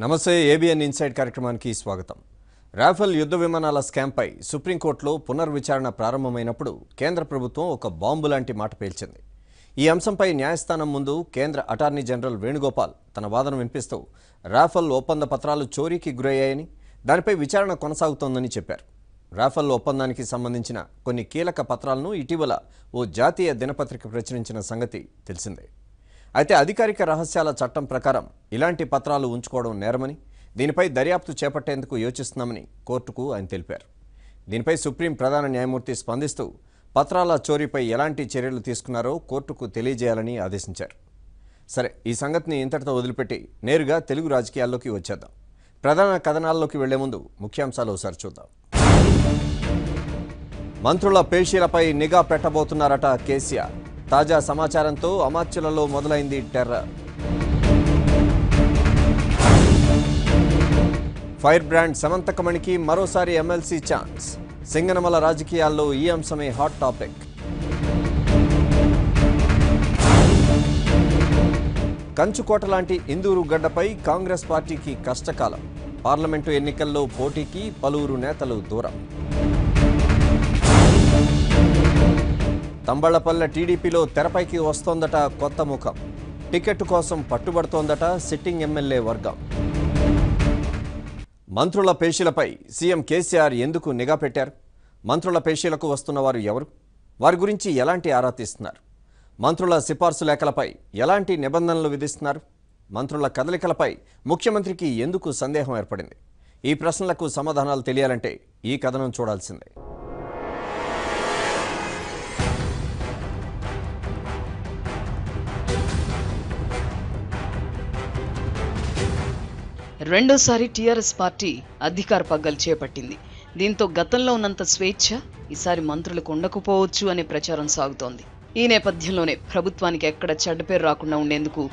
నమస్తే ABN inside కార్యక్రమానికి స్వాగతం. రాఫెల్ యుద్ధ విమానాల స్కామ్పై సుప్రీంకోర్టులో పునర్విచారణ ప్రారంభమైనప్పుడు కేంద్ర ప్రభుత్వం ఒక బాంబు లాంటి మాట పేల్చింది. ఈ అంశంపై న్యాయస్థానం ముందు కేంద్ర అటార్నీ జనరల్ వేణుగోపాల్ తన వాదన వినిపిస్తూ రాఫెల్ ఒప్పంద పత్రాలు చోరీకి గురయ్యాయని, దానిపై విచారణ కొనసాగుతోందని చెప్పారు. రాఫెల్ ఒప్పందానికి సంబంధించిన కొన్ని కీలక పత్రాలను ఇటీవల ఓ జాతీయ దినపత్రిక ప్రచురించిన సంగతి తెలిసిందే. అయితే అధికారిక రహస్యాల చట్టం ప్రకారం ఇలాంటి పత్రాలు ఉంచుకోవడం నేరమని, దీనిపై దర్యాప్తు చేపట్టేందుకు యోచిస్తున్నామని కోర్టుకు ఆయన తెలిపారు. దీనిపై సుప్రీం ప్రధాన న్యాయమూర్తి స్పందిస్తూ పత్రాల చోరీపై ఎలాంటి చర్యలు తీసుకున్నారో కోర్టుకు తెలియజేయాలని ఆదేశించారు. సరే, ఈ సంగతిని ఇంతటితో వదిలిపెట్టి నేరుగా తెలుగు రాజకీయాల్లోకి వచ్చేద్దాం. ప్రధాన కథనాల్లోకి వెళ్లే ముందు ముఖ్యాంశాలు ఒకసారి చూద్దాం. మంత్రుల పేషీలపై నిఘా పెట్టబోతున్నారట కేసీఆర్. తాజా సమాచారంతో అమాత్యులలో మొదలైంది టెర్రర్. ఫైర్ బ్రాండ్ సమంతకమణికి మరోసారి ఎమ్మెల్సీ ఛాన్స్. సింగనమల రాజకీయాల్లో ఈ అంశమే హాట్ టాపిక్. కంచుకోట లాంటి ఇందూరు గడ్డపై కాంగ్రెస్ పార్టీకి కష్టకాలం. పార్లమెంటు ఎన్నికల్లో పోటీకి పలువురు నేతలు దూరం. తంబళ్లపల్లె టీడీపీలో తెరపైకి వస్తోందట కొత్త ముఖం. టికెట్ కోసం పట్టుబడుతోందట సిట్టింగ్ ఎమ్మెల్యే వర్గం. మంత్రుల పేషీలపై సీఎం కేసీఆర్ ఎందుకు నిఘా పెట్టారు? మంత్రుల పేషీలకు వస్తున్న వారు ఎవరు? వారి గురించి ఎలాంటి ఆరా తీస్తున్నారు? మంత్రుల సిఫార్సు లేఖలపై ఎలాంటి నిబంధనలు విధిస్తున్నారు? మంత్రుల కదలికలపై ముఖ్యమంత్రికి ఎందుకు సందేహం ఏర్పడింది? ఈ ప్రశ్నలకు సమాధానాలు తెలియాలంటే ఈ కథనం చూడాల్సిందే. 2వ టీఆర్ఎస్ పార్టీ అధికార పగ్గాలు చేపట్టింది. దీంతో గతంలో ఉన్నంత స్వేచ్ఛ ఈసారి మంత్రులకు ఉండకపోవచ్చు అనే ప్రచారం సాగుతోంది. ఈ నేపథ్యంలోనే ప్రభుత్వానికి ఎక్కడ చెడ్డ పేరు రాకుండా ఉండేందుకు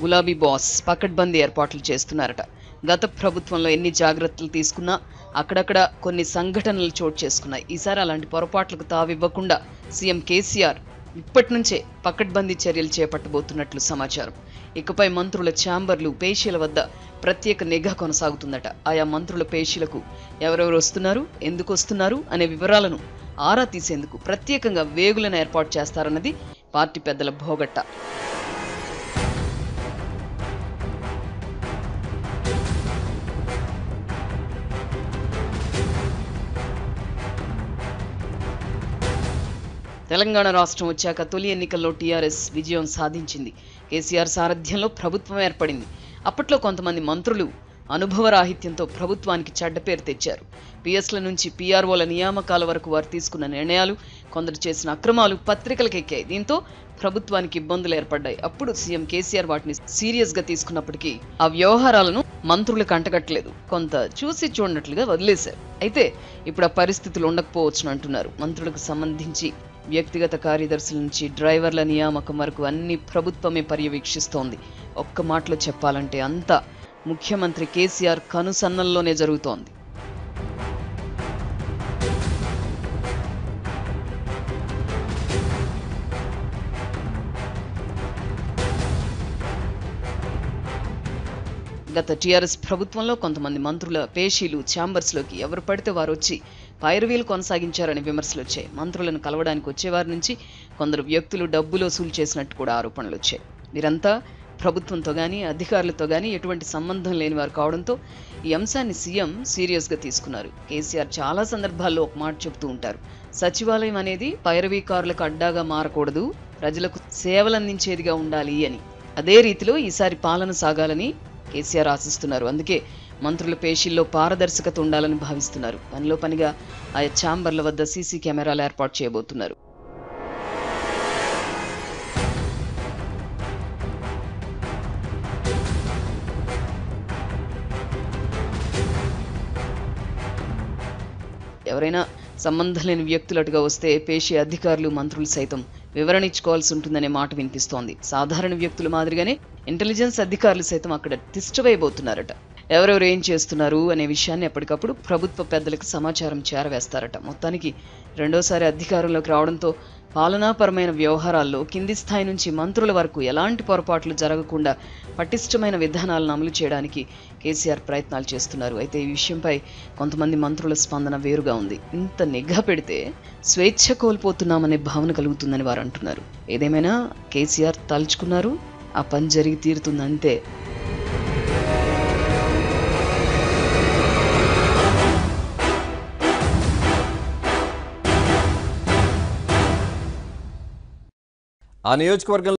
గులాబీ బాస్ పకడ్బందీ ఏర్పాట్లు చేస్తున్నారట. గత ప్రభుత్వంలో ఎన్ని జాగ్రత్తలు తీసుకున్నా అక్కడక్కడ కొన్ని సంఘటనలు చోటు చేసుకున్నాయి. ఈసారి అలాంటి పొరపాట్లకు తావివ్వకుండా సీఎం కేసీఆర్ ఇప్పటి నుంచే పకడ్బందీ చర్యలు చేపట్టబోతున్నట్లు సమాచారం. ఇకపై మంత్రుల ఛాంబర్లు, పేషీల వద్ద ప్రత్యేక నిఘా కొనసాగుతుందట. ఆయా మంత్రుల పేషీలకు ఎవరెవరు వస్తున్నారు, ఎందుకు వస్తున్నారు అనే వివరాలను ఆరా తీసేందుకు ప్రత్యేకంగా వేగులను ఏర్పాటు చేస్తారన్నది పార్టీ పెద్దల భోగట్ట. తెలంగాణ రాష్ట్రం వచ్చాక తొలి ఎన్నికల్లో టీఆర్ఎస్ విజయం సాధించింది. కేసీఆర్ సారథ్యంలో ప్రభుత్వం ఏర్పడింది. అప్పట్లో కొంతమంది మంత్రులు అనుభవరాహిత్యంతో ప్రభుత్వానికి చెడ్డ పేరు తెచ్చారు. పిఎస్ల నుంచి పీఆర్ఓల నియామకాల వరకు వారు తీసుకున్న నిర్ణయాలు, కొందరు చేసిన అక్రమాలు పత్రికలకెక్కాయి. దీంతో ప్రభుత్వానికి ఇబ్బందులు ఏర్పడ్డాయి. అప్పుడు సీఎం కేసీఆర్ వాటిని సీరియస్గా తీసుకున్నప్పటికీ ఆ వ్యవహారాలను మంత్రులు కంటగట్టలేదు. కొంత చూసి చూడనట్లుగా వదిలేశారు. అయితే ఇప్పుడు ఆ పరిస్థితులు ఉండకపోవచ్చును అంటున్నారు. మంత్రులకు సంబంధించి వ్యక్తిగత కార్యదర్శుల నుంచి డ్రైవర్ల నియామకం వరకు అన్ని ప్రభుత్వమే పర్యవేక్షిస్తోంది. ఒక్క మాటలో చెప్పాలంటే అంతా ముఖ్యమంత్రి కేసీఆర్ కనుసన్నల్లోనే జరుగుతోంది. గత టీఆర్ఎస్ ప్రభుత్వంలో కొంతమంది మంత్రుల పేషీలు ఛాంబర్స్లోకి ఎవరు పడితే వారు వచ్చి పైరవీలు కొనసాగించారని విమర్శలు వచ్చాయి. మంత్రులను కలవడానికి వచ్చేవారి నుంచి కొందరు వ్యక్తులు డబ్బులు వసూలు చేసినట్టు కూడా ఆరోపణలు వచ్చాయి. వీరంతా ప్రభుత్వంతో కానీ అధికారులతో కానీ ఎటువంటి సంబంధం లేని వారు కావడంతో ఈ అంశాన్ని సీఎం సీరియస్గా తీసుకున్నారు. కేసీఆర్ చాలా సందర్భాల్లో ఒక మాట చెబుతూ ఉంటారు, సచివాలయం అనేది పైరవీకారులకు అడ్డాగా మారకూడదు, ప్రజలకు సేవలందించేదిగా ఉండాలి అని. అదే రీతిలో ఈసారి పాలన సాగాలని కేసీఆర్ ఆశిస్తున్నారు. అందుకే మంత్రుల పేషీల్లో పారదర్శకత ఉండాలని భావిస్తున్నారు. పనిలో పనిగా ఆయా ఛాంబర్ల వద్ద సీసీ కెమెరాలు ఏర్పాటు చేయబోతున్నారు. ఎవరైనా సంబంధం లేని వ్యక్తులు అటుగా వస్తే పేషీ అధికారులు, మంత్రులు సైతం వివరణ ఇచ్చుకోవాల్సి ఉంటుందనే మాట వినిపిస్తోంది. సాధారణ వ్యక్తుల మాదిరిగానే ఇంటెలిజెన్స్ అధికారులు సైతం అక్కడ తిష్టవైపోతున్నారట. ఎవరెవరు ఏం చేస్తున్నారు అనే విషయాన్ని ఎప్పటికప్పుడు ప్రభుత్వ పెద్దలకు సమాచారం చేరవేస్తారట. మొత్తానికి 2వ అధికారంలోకి రావడంతో పాలనాపరమైన వ్యవహారాల్లో కింది స్థాయి నుంచి మంత్రుల వరకు ఎలాంటి పొరపాట్లు జరగకుండా పటిష్టమైన విధానాలను అమలు చేయడానికి కేసీఆర్ ప్రయత్నాలు చేస్తున్నారు. అయితే ఈ విషయంపై కొంతమంది మంత్రుల స్పందన వేరుగా ఉంది. ఇంత నిఘా పెడితే స్వేచ్ఛ కోల్పోతున్నామనే భావన కలుగుతుందని వారు అంటున్నారు. ఏదేమైనా కేసీఆర్ తలుచుకున్నారు, ఆ పని జరిగి తీరుతుందంతే. ఆ నియోజకవర్గంలో